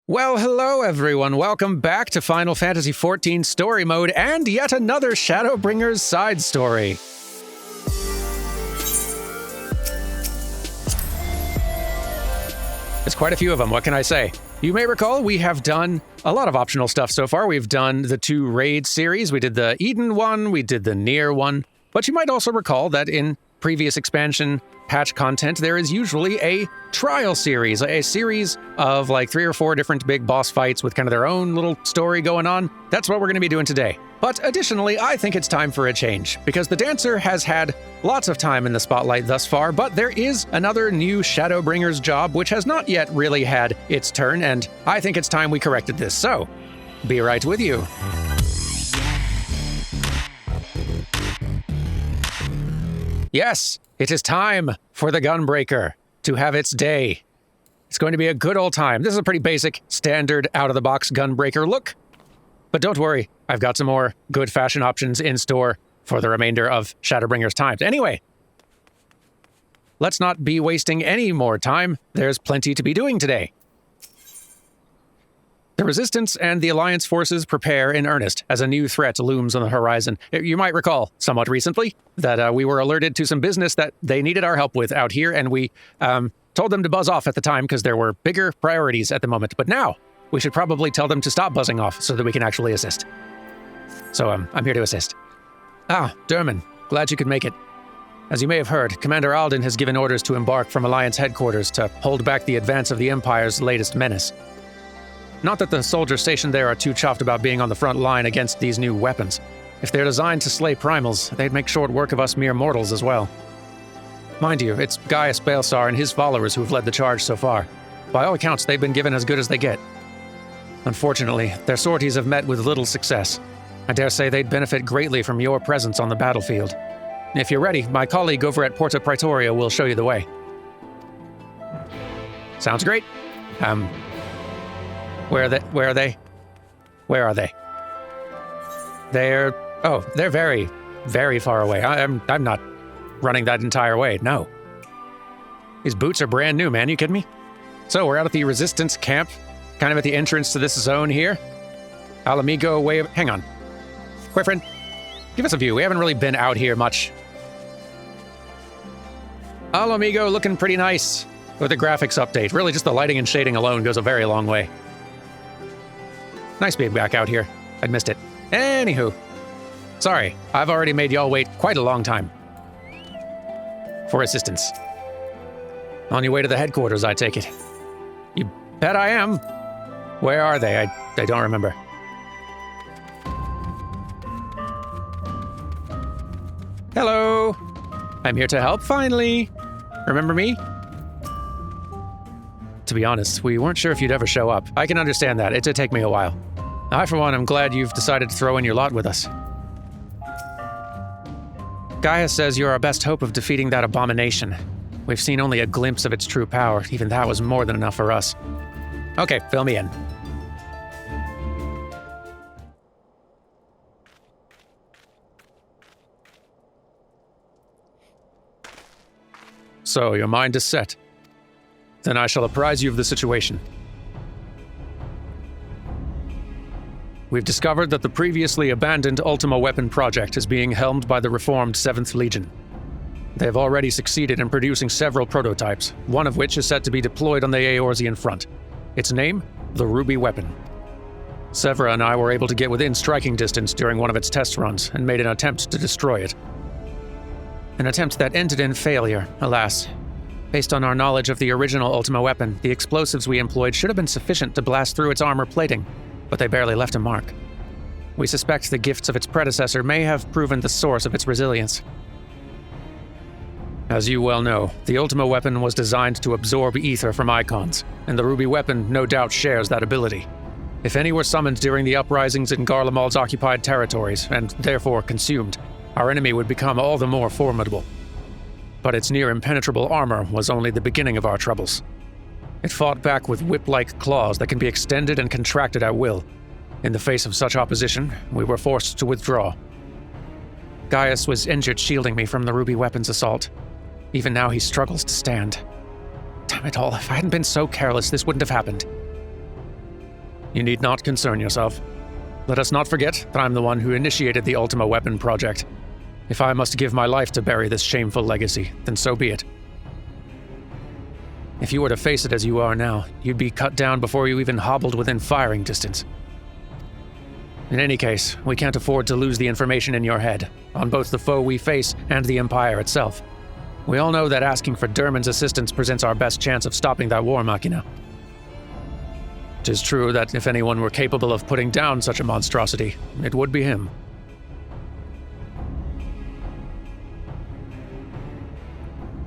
Well, hello everyone. Welcome back to Final Fantasy XIV Story Mode and yet another Shadowbringers side story. There's quite a few of them, what can I say? You may recall we have done a lot of optional stuff so far. We've done the 2 raid series. We did the Eden one, we did the Nier one. But you might also recall that in previous expansion patch content, there is usually a trial series, a series of like 3 or 4 different big boss fights with kind of their own little story going on. That's what we're going to be doing today. But additionally, I think it's time for a change, because the Dancer has had lots of time in the spotlight thus far, but there is another new Shadowbringers job which has not yet really had its turn, and I think it's time we corrected this. So, be right with you. Yes, it is time for the Gunbreaker to have its day. It's going to be a good old time. This is a pretty basic, standard, out-of-the-box Gunbreaker look. But don't worry, I've got some more good fashion options in store for the remainder of Shadowbringers times. Anyway, let's not be wasting any more time. There's plenty to be doing today. The Resistance and the Alliance forces prepare in earnest as a new threat looms on the horizon. You might recall, somewhat recently, that we were alerted to some business that they needed our help with out here, and we told them to buzz off at the time because there were bigger priorities at the moment. But now, we should probably tell them to stop buzzing off so that we can actually assist. So I'm here to assist. Ah, Derman, glad you could make it. As you may have heard, Commander Alden has given orders to embark from Alliance headquarters to hold back the advance of the Empire's latest menace. Not that the soldiers stationed there are too chuffed about being on the front line against these new weapons. If they're designed to slay primals, they'd make short work of us mere mortals as well. Mind you, it's Gaius Balsar and his followers who've led the charge so far. By all accounts, they've been given as good as they get. Unfortunately, their sorties have met with little success. I dare say they'd benefit greatly from your presence on the battlefield. If you're ready, my colleague over at Porta Praetoria will show you the way. Sounds great. Where are they? They're very, very far away. I'm not running that entire way, no. These boots are brand new, man, you kidding me? So we're out at the Resistance camp, kind of at the entrance to this zone here. Alamigo way, hang on. Boyfriend, give us a view. We haven't really been out here much. Alamigo looking pretty nice with the graphics update. Really just the lighting and shading alone goes a very long way. Nice being back out here. I'd missed it. Anywho. Sorry, I've already made y'all wait quite a long time. For assistance. On your way to the headquarters, I take it. You bet I am. Where are they? I don't remember. Hello. I'm here to help, finally. Remember me? To be honest, we weren't sure if you'd ever show up. I can understand that. It did take me a while. I, for one, am glad you've decided to throw in your lot with us. Gaius says you're our best hope of defeating that abomination. We've seen only a glimpse of its true power. Even that was more than enough for us. Okay, fill me in. So, your mind is set. Then I shall apprise you of the situation. We've discovered that the previously abandoned Ultima weapon project is being helmed by the reformed 7th Legion. They have already succeeded in producing several prototypes, one of which is set to be deployed on the Eorzean front. Its name? The Ruby Weapon. Severa and I were able to get within striking distance during one of its test runs and made an attempt to destroy it. An attempt that ended in failure, alas. Based on our knowledge of the original Ultima weapon, the explosives we employed should have been sufficient to blast through its armor plating, but they barely left a mark. We suspect the gifts of its predecessor may have proven the source of its resilience. As you well know, the Ultima weapon was designed to absorb ether from icons, and the Ruby weapon no doubt shares that ability. If any were summoned during the uprisings in Garlemald's occupied territories, and therefore consumed, our enemy would become all the more formidable. But its near impenetrable armor was only the beginning of our troubles. It fought back with whip-like claws that can be extended and contracted at will. In the face of such opposition, we were forced to withdraw. Gaius was injured shielding me from the Ruby weapon's assault. Even now he struggles to stand. Damn it all, if I hadn't been so careless, this wouldn't have happened. You need not concern yourself. Let us not forget that I'm the one who initiated the Ultima Weapon project. If I must give my life to bury this shameful legacy, then so be it. If you were to face it as you are now, you'd be cut down before you even hobbled within firing distance. In any case, we can't afford to lose the information in your head, on both the foe we face and the Empire itself. We all know that asking for Derman's assistance presents our best chance of stopping that war machina. 'Tis true that if anyone were capable of putting down such a monstrosity, it would be him.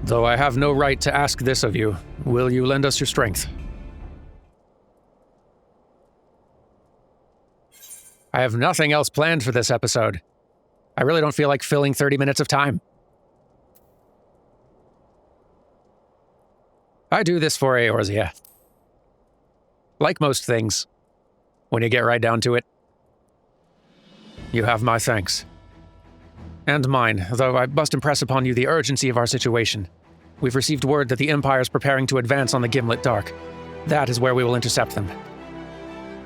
Though I have no right to ask this of you, will you lend us your strength? I have nothing else planned for this episode. I really don't feel like filling 30 minutes of time. I do this for Eorzea. Like most things, when you get right down to it, you have my thanks. And mine, though I must impress upon you the urgency of our situation. We've received word that the Empire is preparing to advance on the Gimlet Dark. That is where we will intercept them.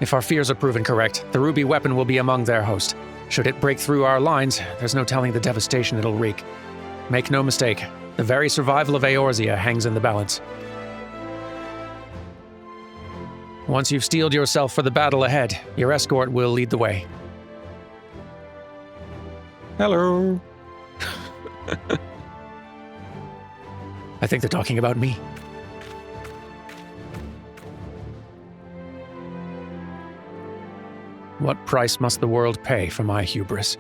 If our fears are proven correct, the ruby weapon will be among their host. Should it break through our lines, there's no telling the devastation it'll wreak. Make no mistake, the very survival of Eorzea hangs in the balance. Once you've steeled yourself for the battle ahead, your escort will lead the way. Hello. I think they're talking about me. What price must the world pay for my hubris?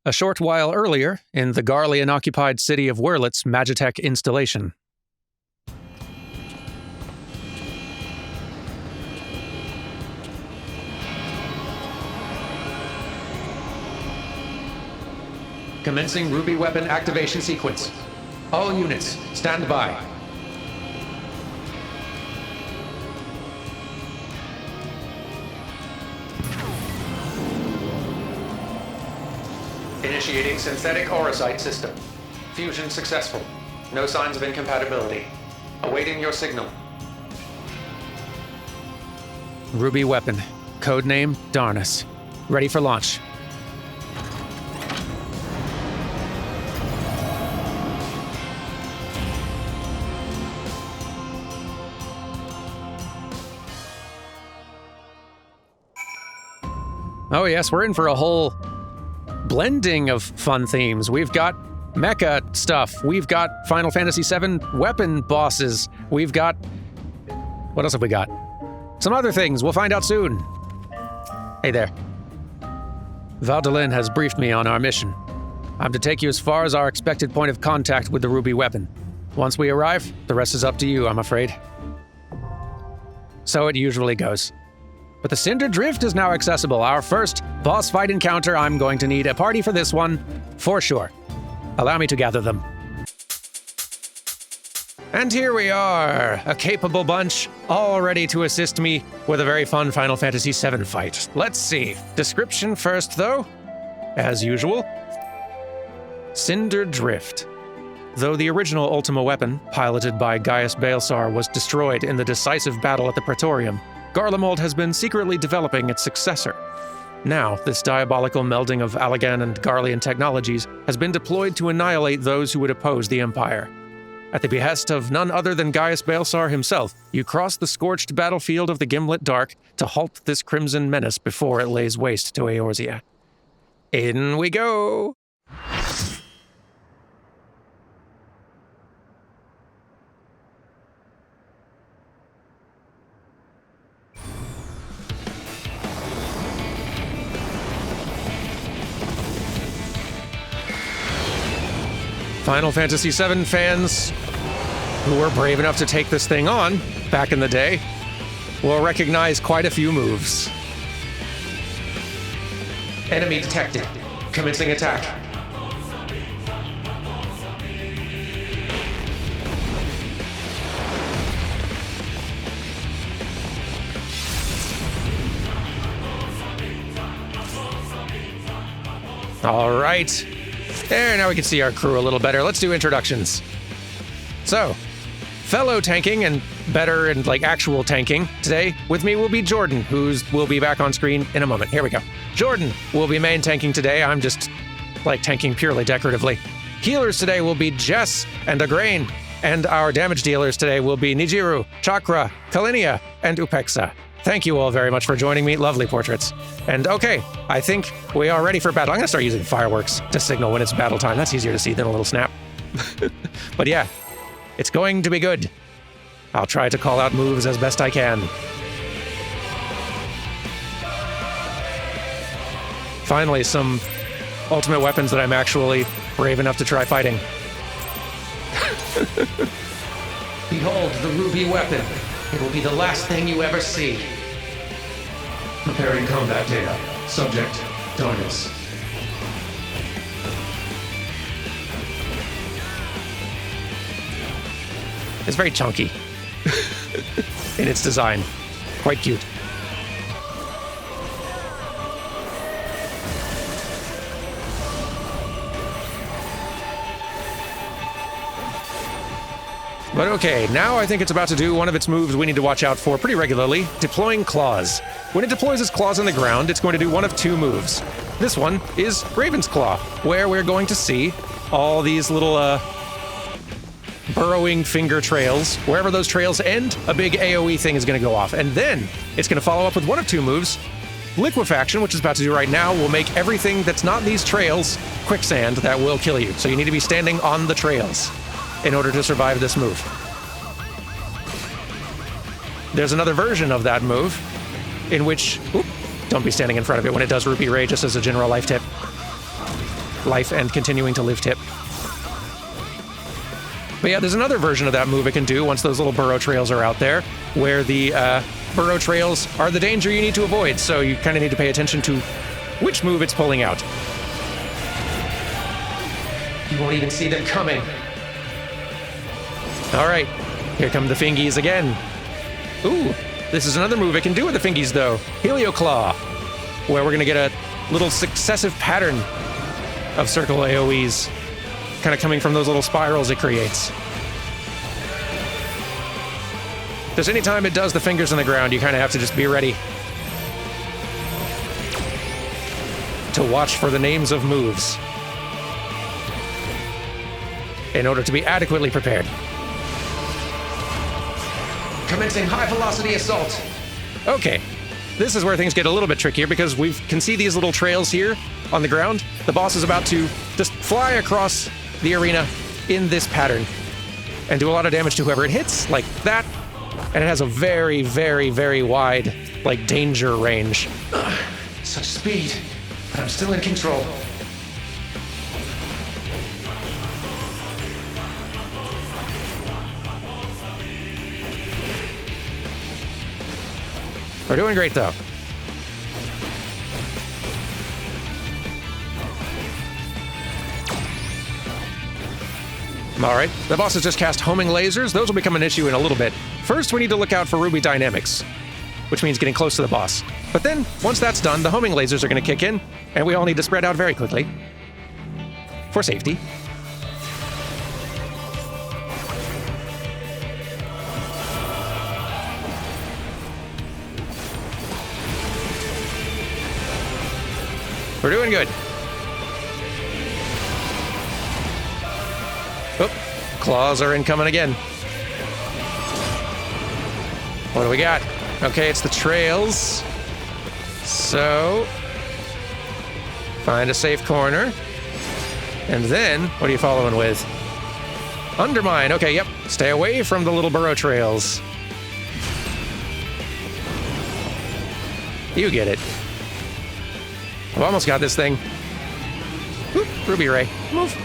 A short while earlier, in the Garlean-occupied city of Wurlitz's Magitech installation. Commencing ruby weapon activation sequence. All units, stand by. Initiating synthetic aurosite system. Fusion successful. No signs of incompatibility. Awaiting your signal. Ruby weapon. Codename Darnus. Ready for launch. Oh yes, we're in for a whole blending of fun themes. We've got mecha stuff. We've got Final Fantasy VII weapon bosses. We've got... What else have we got? Some other things. We'll find out soon. Hey there. Valdolin has briefed me on our mission. I'm to take you as far as our expected point of contact with the ruby weapon. Once we arrive, the rest is up to you, I'm afraid. So it usually goes. But the Cinder Drift is now accessible. Our first boss fight encounter. I'm going to need a party for this one, for sure. Allow me to gather them. And here we are, a capable bunch, all ready to assist me with a very fun Final Fantasy VII fight. Let's see. Description first, though. As usual. Cinder Drift. Though the original Ultima weapon, piloted by Gaius Baelsar, was destroyed in the decisive battle at the Praetorium, Garlemald has been secretly developing its successor. Now, this diabolical melding of Allagan and Garlean technologies has been deployed to annihilate those who would oppose the Empire. At the behest of none other than Gaius Baelsar himself, you cross the scorched battlefield of the Gimlet Dark to halt this crimson menace before it lays waste to Eorzea. In we go! Final Fantasy VII fans who were brave enough to take this thing on back in the day will recognize quite a few moves. Enemy detected. Commencing attack. All right. There, now we can see our crew a little better. Let's do introductions. So, fellow tanking and better and like actual tanking today with me will be Jordan, will be back on screen in a moment. Here we go. Jordan will be main tanking today. I'm just like tanking purely decoratively. Healers today will be Jess and Agrain, and our damage dealers today will be Nijiru, Chakra, Kalinia, and Upexa. Thank you all very much for joining me. Lovely portraits. And okay, I think we are ready for battle. I'm gonna start using fireworks to signal when it's battle time. That's easier to see than a little snap. But yeah, it's going to be good. I'll try to call out moves as best I can. Finally, some ultimate weapons that I'm actually brave enough to try fighting. Behold the ruby weapon. It will be the last thing you ever see. Preparing combat data. Subject, darkness. It's very chunky in its design. Quite cute. But okay, now I think it's about to do one of its moves we need to watch out for pretty regularly, deploying claws. When it deploys its claws on the ground, it's going to do one of two moves. This one is Raven's Claw, where we're going to see all these little burrowing finger trails. Wherever those trails end, a big AoE thing is going to go off. And then it's going to follow up with one of two moves. Liquefaction, which is about to do right now, will make everything that's not these trails quicksand that will kill you. So you need to be standing on the trails in order to survive this move. There's another version of that move in which, don't be standing in front of it when it does Rupee Ray, just as a general life tip. Life and continuing to live tip. But yeah, there's another version of that move it can do once those little burrow trails are out there, where the burrow trails are the danger you need to avoid, so you kind of need to pay attention to which move it's pulling out. You won't even see them coming. All right, here come the fingies again. Ooh, this is another move it can do with the fingies, though. Helio Claw, where we're going to get a little successive pattern of circle AoEs, kind of coming from those little spirals it creates. Just any time it does the fingers on the ground, you kind of have to just be ready to watch for the names of moves in order to be adequately prepared. Commencing high-velocity assault. Okay, this is where things get a little bit trickier because we can see these little trails here on the ground. The boss is about to just fly across the arena in this pattern and do a lot of damage to whoever it hits, like that. And it has a very, very, very wide, like, danger range. Such speed, but I'm still in control. We're doing great, though. All right, the boss has just cast homing lasers. Those will become an issue in a little bit. First, we need to look out for Ruby Dynamics, which means getting close to the boss. But then, once that's done, the homing lasers are going to kick in, and we all need to spread out very quickly for safety. We're doing good. Oh, claws are incoming again. What do we got? Okay, it's the trails. So, find a safe corner. And then, what are you following with? Undermine. Okay, yep. Stay away from the little burrow trails. You get it. I've almost got this thing. Oop, Ruby Ray. Move.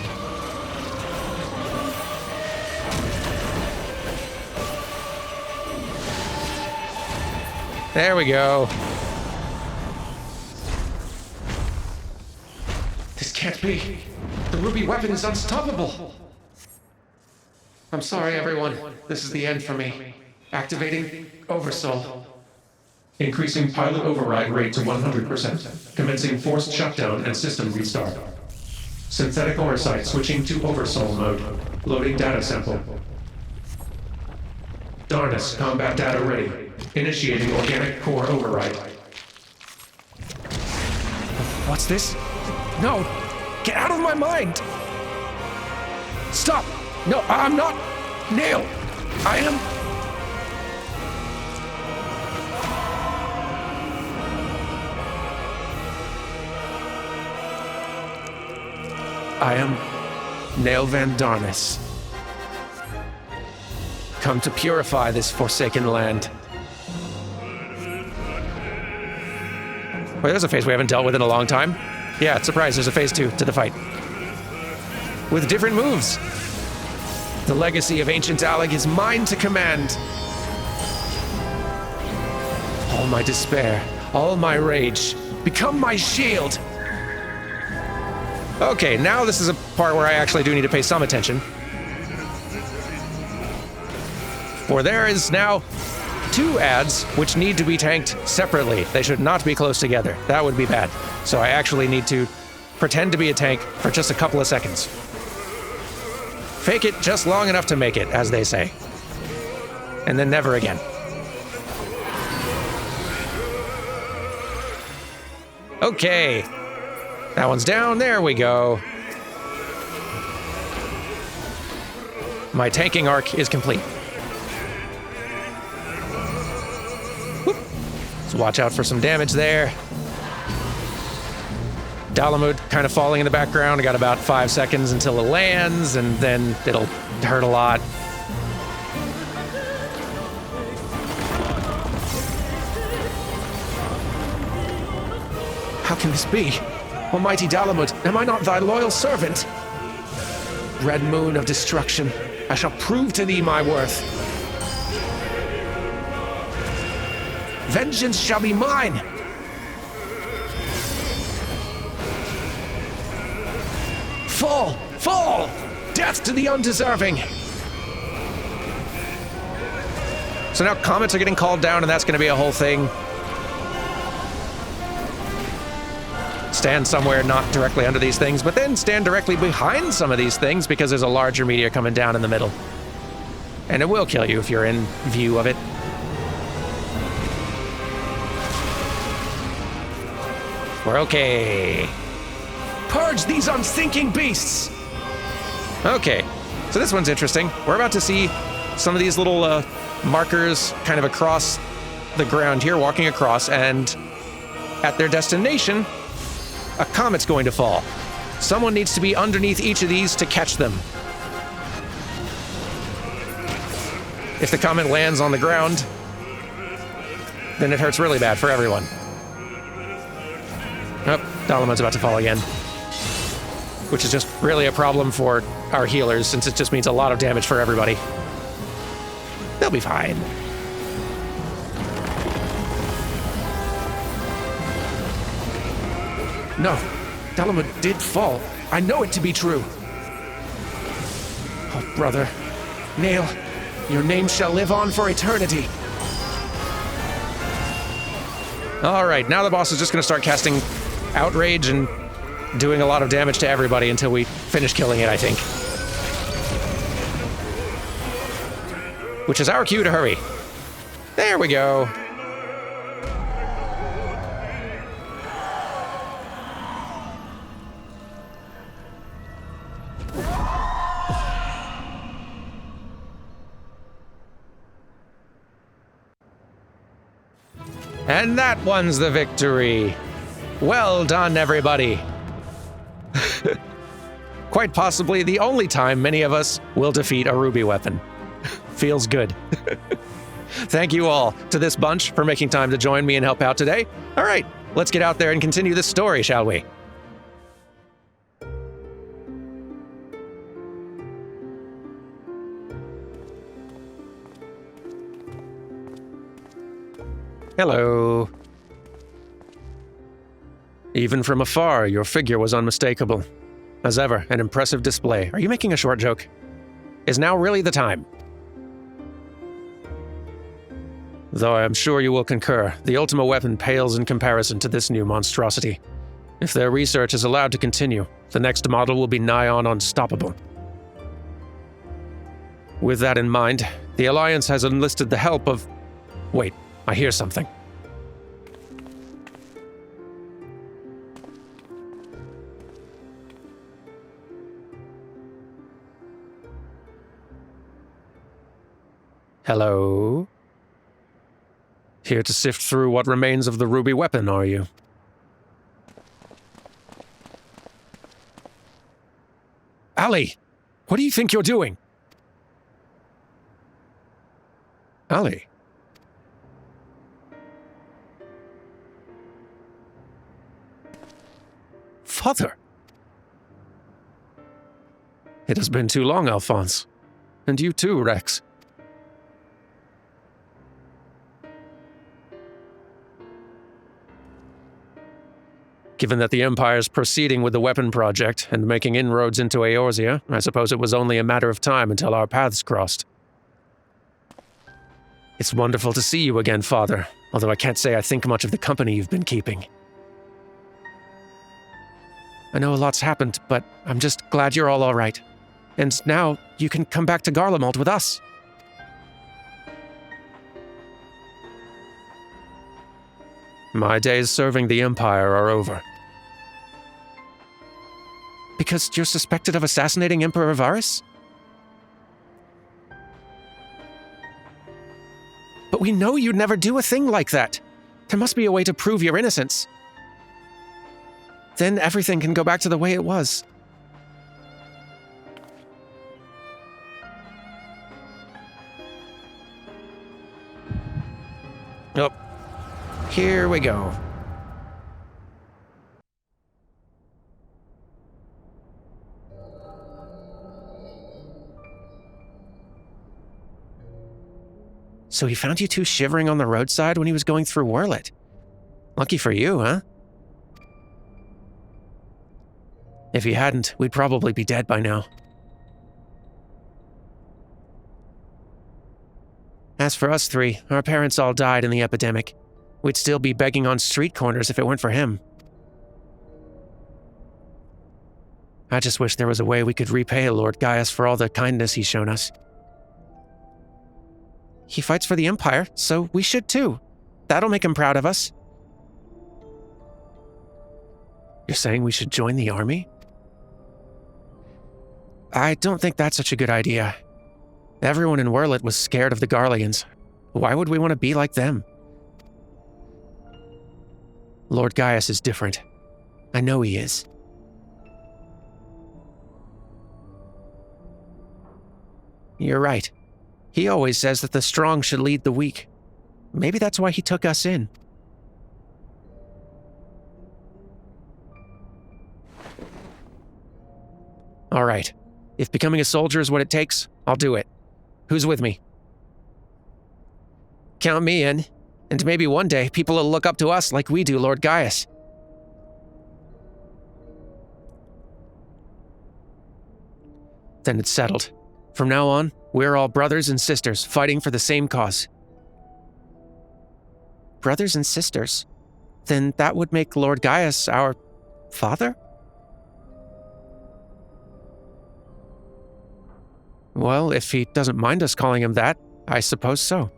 There we go. This can't be. The ruby weapon is unstoppable. I'm sorry, everyone. This is the end for me. Activating Oversoul. Increasing pilot override rate to 100%. Commencing forced shutdown and system restart. Synthetic oversight switching to oversoul mode. Loading data sample. Darnus, combat data ready. Initiating organic core override. What's this? No! Get out of my mind! Stop! No, I'm not! Nail! I am... I am Nail Van Darnus. Come to purify this forsaken land. Well, there's a phase we haven't dealt with in a long time. Yeah, surprise, there's a phase 2 to the fight. With different moves. The legacy of ancient Alec is mine to command. All my despair, all my rage, become my shield. Okay, now this is a part where I actually do need to pay some attention. For there is now 2 ads which need to be tanked separately. They should not be close together. That would be bad. So I actually need to pretend to be a tank for just a couple of seconds. Fake it just long enough to make it, as they say. And then never again. Okay. That one's down. There we go. My tanking arc is complete. Whoop. Let's watch out for some damage there. Dalamud kind of falling in the background. I got about 5 seconds until it lands, and then it'll hurt a lot. How can this be? Almighty Dalamud, am I not thy loyal servant? Red moon of destruction, I shall prove to thee my worth. Vengeance shall be mine! Fall! Fall! Death to the undeserving! So now comets are getting called down, and that's going to be a whole thing. Stand somewhere not directly under these things, but then stand directly behind some of these things because there's a larger meteor coming down in the middle. And it will kill you if you're in view of it. We're okay. Purge these unthinking beasts! Okay, so this one's interesting. We're about to see some of these little markers kind of across the ground here, walking across, and at their destination, a comet's going to fall. Someone needs to be underneath each of these to catch them. If the comet lands on the ground, then it hurts really bad for everyone. Oh, Dalamud's about to fall again. Which is just really a problem for our healers, since it just means a lot of damage for everybody. They'll be fine. No, Dalamud did fall. I know it to be true. Oh, brother. Nail, your name shall live on for eternity. All right, now the boss is just going to start casting Outrage and doing a lot of damage to everybody until we finish killing it, I think. Which is our cue to hurry. There we go. And that one's the victory. Well done, everybody. Quite possibly the only time many of us will defeat a ruby weapon. Feels good. Thank you all to this bunch for making time to join me and help out today. All right, let's get out there and continue this story, shall we? Hello. Even from afar, your figure was unmistakable. As ever, an impressive display. Are you making a short joke? Is now really the time? Though I am sure you will concur, the Ultima weapon pales in comparison to this new monstrosity. If their research is allowed to continue, The next model will be nigh on unstoppable. With that in mind, the Alliance has enlisted the help of... Wait, I hear something. Hello? Here to sift through what remains of the ruby weapon, are you? Ali! What do you think you're doing? Ali? Father? It has been too long, Alphonse. And you too, Rex. Given that the Empire is proceeding with the weapon project and making inroads into Eorzea, I suppose it was only a matter of time until our paths crossed. It's wonderful to see you again, Father, although I can't say I think much of the company you've been keeping. I know a lot's happened, but I'm just glad you're all right. And now you can come back to Garlemald with us. My days serving the Empire are over. Because you're suspected of assassinating Emperor Varus? But we know you'd never do a thing like that. There must be a way to prove your innocence. Then everything can go back to the way it was. Oh, here we go. So he found you two shivering on the roadside when he was going through Wurlet. Lucky for you, huh? If he hadn't, we'd probably be dead by now. As for us three, our parents all died in the epidemic. We'd still be begging on street corners if it weren't for him. I just wish there was a way we could repay Lord Gaius for all the kindness he's shown us. He fights for the Empire, so we should too. That'll make him proud of us. You're saying we should join the army? I don't think that's such a good idea. Everyone in Wurlet was scared of the Garleans. Why would we want to be like them? Lord Gaius is different. I know he is. You're right. He always says that the strong should lead the weak. Maybe that's why he took us in. All right. If becoming a soldier is what it takes, I'll do it. Who's with me? Count me in. And maybe one day people will look up to us like we do Lord Gaius. Then it's settled. From now on, we're all brothers and sisters fighting for the same cause. Brothers and sisters? Then that would make Lord Gaius our father? Well, if he doesn't mind us calling him that, I suppose so.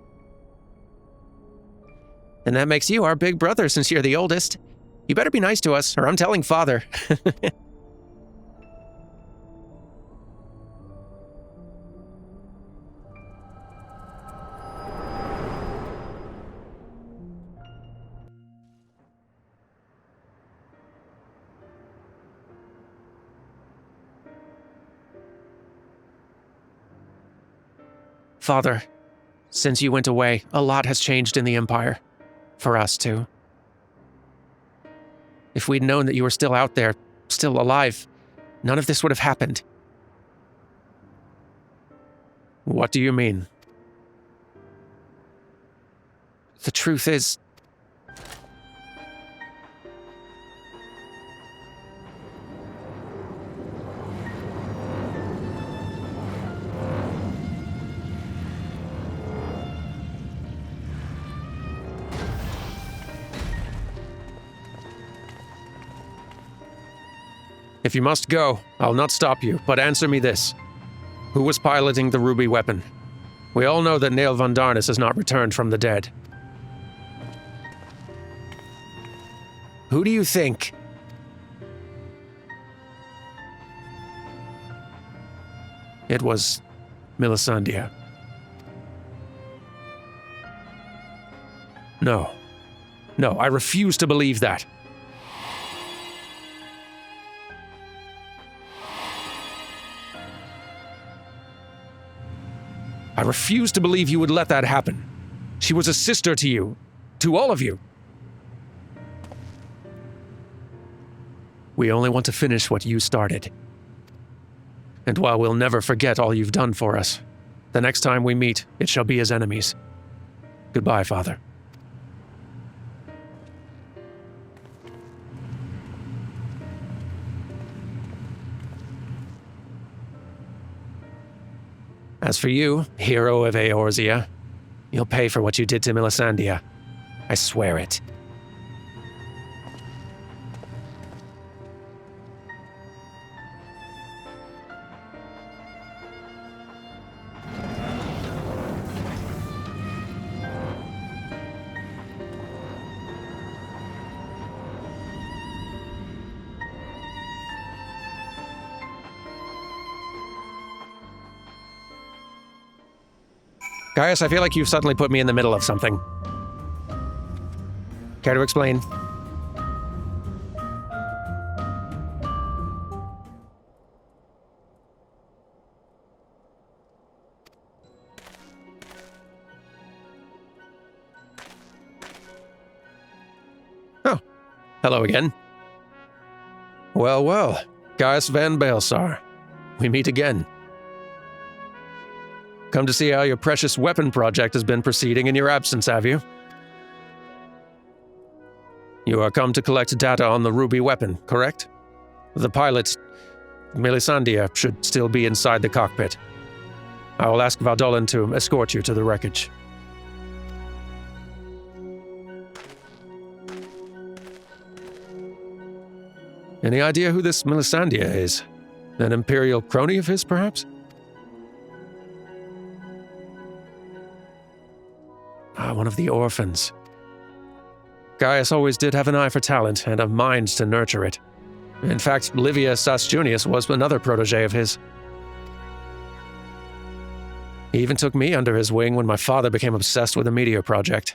And that makes you our big brother since you're the oldest. You better be nice to us, or I'm telling Father. Father, since you went away, a lot has changed in the Empire. For us, too. If we'd known that you were still out there, still alive, none of this would have happened. What do you mean? The truth is... If you must go, I'll not stop you, but answer me this. Who was piloting the ruby weapon? We all know that Neil von Darnus has not returned from the dead. Who do you think? It was Melisandre. No. No, I refuse to believe that. I refuse to believe you would let that happen. She was a sister to you. To all of you. We only want to finish what you started. And while we'll never forget all you've done for us, the next time we meet, it shall be as enemies. Goodbye, Father. As for you, hero of Eorzea, you'll pay for what you did to Melisandre. I swear it. Gaius, I feel like you've suddenly put me in the middle of something. Care to explain? Oh, hello again. Well, well, Gaius van Baelsar. We meet again. Come to see how your precious weapon project has been proceeding in your absence, have you? You are come to collect data on the ruby weapon, correct? The pilot, Melisandre, should still be inside the cockpit. I will ask Valdolan to escort you to the wreckage. Any idea who this Melisandre is? An Imperial crony of his, perhaps? One of the orphans. Gaius always did have an eye for talent and a mind to nurture it. In fact, Livia Sas Junius was another protege of his. He even took me under his wing when my father became obsessed with the Meteor Project.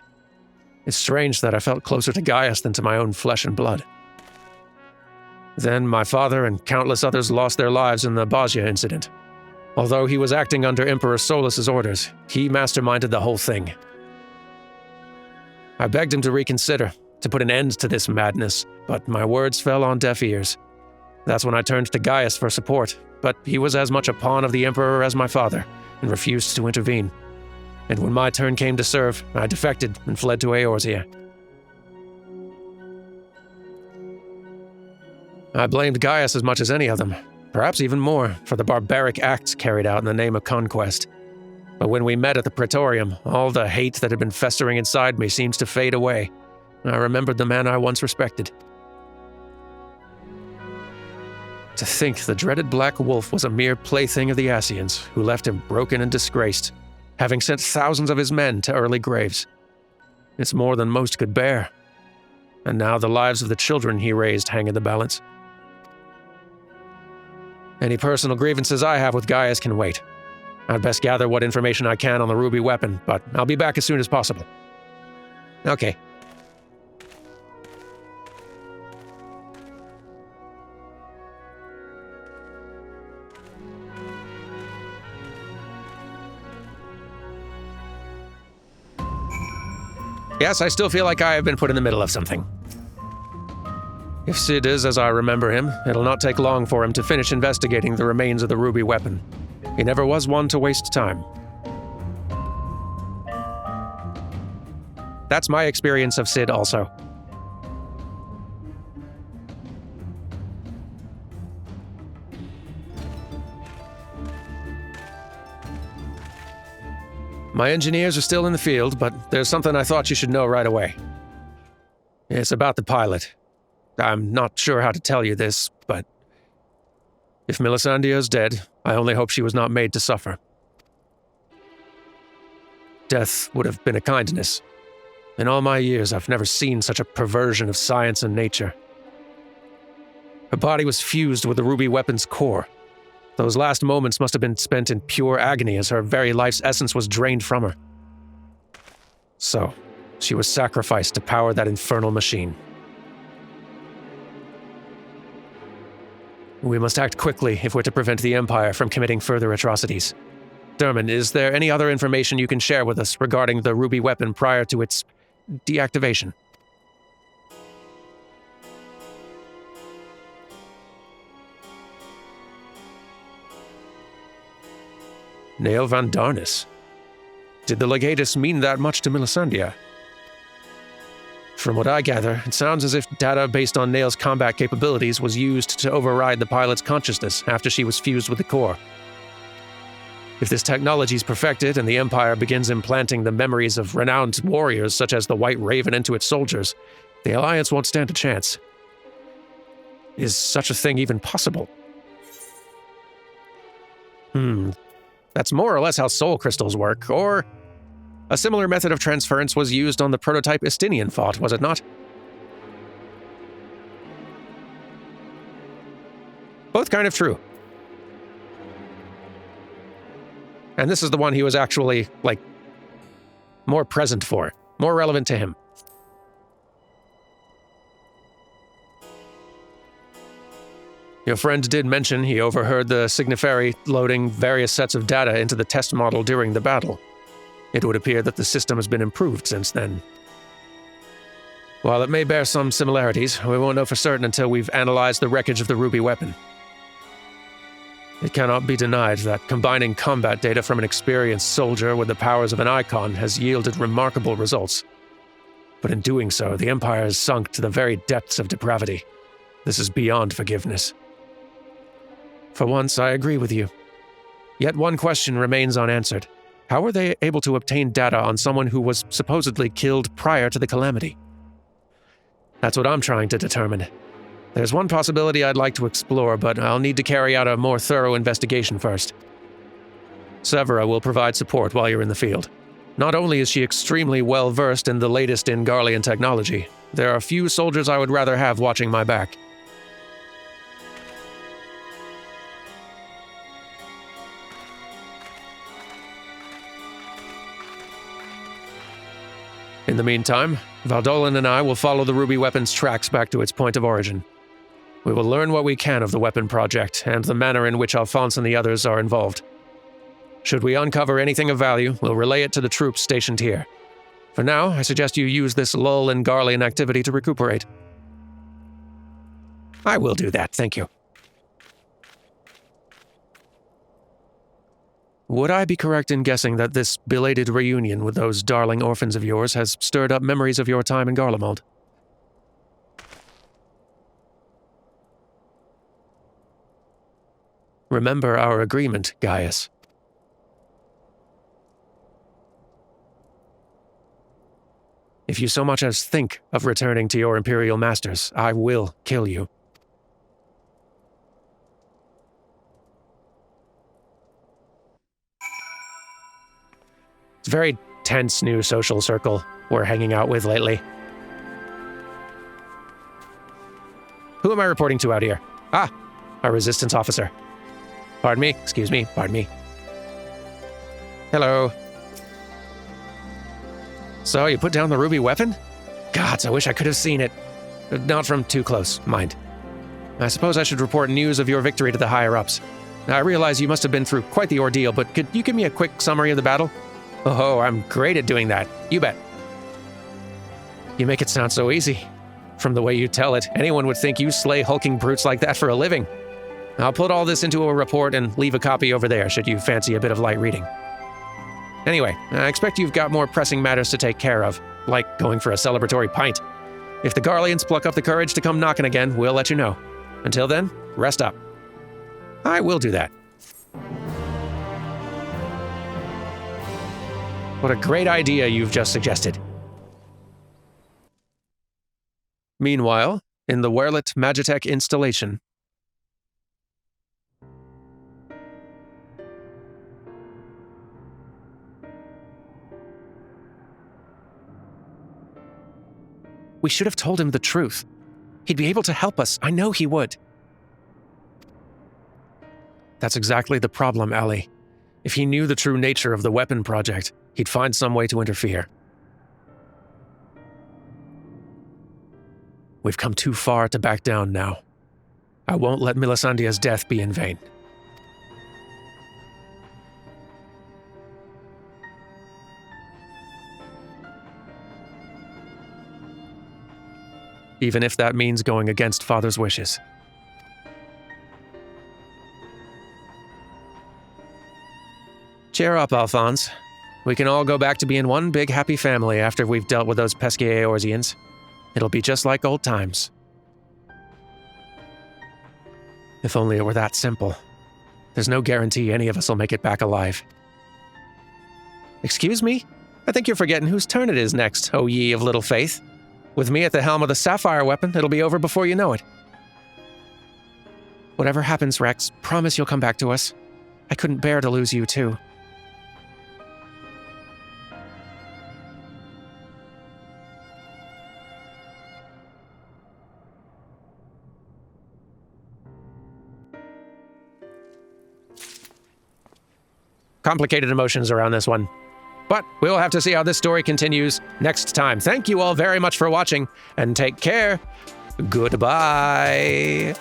It's strange that I felt closer to Gaius than to my own flesh and blood. Then my father and countless others lost their lives in the Basia incident. Although he was acting under Emperor Solus's orders, he masterminded the whole thing. I begged him to reconsider, to put an end to this madness, but my words fell on deaf ears. That's when I turned to Gaius for support, but he was as much a pawn of the Emperor as my father, and refused to intervene. And when my turn came to serve, I defected and fled to Eorzea. I blamed Gaius as much as any of them, perhaps even more, for the barbaric acts carried out in the name of conquest. But when we met at the Praetorium, all the hate that had been festering inside me seems to fade away. I remembered the man I once respected. To think the dreaded Black Wolf was a mere plaything of the Ascians, who left him broken and disgraced, having sent thousands of his men to early graves. It's more than most could bear. And now the lives of the children he raised hang in the balance. Any personal grievances I have with Gaius can wait. I'd best gather what information I can on the ruby weapon, but I'll be back as soon as possible. Okay. Yes, I still feel like I have been put in the middle of something. If Cid is as I remember him, it'll not take long for him to finish investigating the remains of the ruby weapon. He never was one to waste time. That's my experience of Cid also. My engineers are still in the field, but there's something I thought you should know right away. It's about the pilot. I'm not sure how to tell you this, but If Melisandre is dead, I only hope she was not made to suffer. Death would have been a kindness. In all my years, I've never seen such a perversion of science and nature. Her body was fused with the ruby weapon's core. Those last moments must have been spent in pure agony as her very life's essence was drained from her. So, she was sacrificed to power that infernal machine. We must act quickly if we're to prevent the Empire from committing further atrocities. Dermot, is there any other information you can share with us regarding the ruby weapon prior to its deactivation? Nail Van Darnus. Did the Legatus mean that much to Melisandre? From what I gather, it sounds as if data based on Nail's combat capabilities was used to override the pilot's consciousness after she was fused with the core. If this technology is perfected and the Empire begins implanting the memories of renowned warriors such as the White Raven into its soldiers, the Alliance won't stand a chance. Is such a thing even possible? That's more or less how soul crystals work, or a similar method of transference was used on the prototype Estinian fought, was it not? Both kind of true. And this is the one he was actually, more present for, more relevant to him. Your friend did mention he overheard the Signiferi loading various sets of data into the test model during the battle. It would appear that the system has been improved since then. While it may bear some similarities, we won't know for certain until we've analyzed the wreckage of the ruby weapon. It cannot be denied that combining combat data from an experienced soldier with the powers of an icon has yielded remarkable results. But in doing so, the Empire has sunk to the very depths of depravity. This is beyond forgiveness. For once, I agree with you. Yet one question remains unanswered. How were they able to obtain data on someone who was supposedly killed prior to the calamity? That's what I'm trying to determine. There's one possibility I'd like to explore, but I'll need to carry out a more thorough investigation first. Severa will provide support while you're in the field. Not only is she extremely well-versed in the latest in Garlean technology, there are few soldiers I would rather have watching my back. In the meantime, Valdolan and I will follow the ruby weapon's tracks back to its point of origin. We will learn what we can of the weapon project and the manner in which Alphonse and the others are involved. Should we uncover anything of value, we'll relay it to the troops stationed here. For now, I suggest you use this lull in Garlean activity to recuperate. I will do that, thank you. Would I be correct in guessing that this belated reunion with those darling orphans of yours has stirred up memories of your time in Garlemald? Remember our agreement, Gaius. If you so much as think of returning to your Imperial masters, I will kill you. It's a very tense new social circle we're hanging out with lately. Who am I reporting to out here? Ah, our resistance officer. Pardon me, excuse me, pardon me. Hello. So, you put down the ruby weapon? Gods, I wish I could have seen it. Not from too close, mind. I suppose I should report news of your victory to the higher-ups. I realize you must have been through quite the ordeal, but could you give me a quick summary of the battle? Oh, I'm great at doing that. You bet. You make it sound so easy. From the way you tell it, anyone would think you slay hulking brutes like that for a living. I'll put all this into a report and leave a copy over there should you fancy a bit of light reading. Anyway, I expect you've got more pressing matters to take care of, like going for a celebratory pint. If the Garleans pluck up the courage to come knocking again, we'll let you know. Until then, rest up. I will do that. What a great idea you've just suggested. Meanwhile, in the Werlet Magitech installation. We should have told him the truth. He'd be able to help us. I know he would. That's exactly the problem, Ellie. If he knew the true nature of the weapon project, he'd find some way to interfere. We've come too far to back down now. I won't let Melisandre's death be in vain. Even if that means going against Father's wishes. Cheer up, Alphonse. We can all go back to being one big happy family after we've dealt with those pesky Eorzeans. It'll be just like old times. If only it were that simple. There's no guarantee any of us will make it back alive. Excuse me? I think you're forgetting whose turn it is next, O ye of little faith. With me at the helm of the sapphire weapon, it'll be over before you know it. Whatever happens, Rex, promise you'll come back to us. I couldn't bear to lose you, too. Complicated emotions around this one. But we'll have to see how this story continues next time. Thank you all very much for watching, and take care. Goodbye.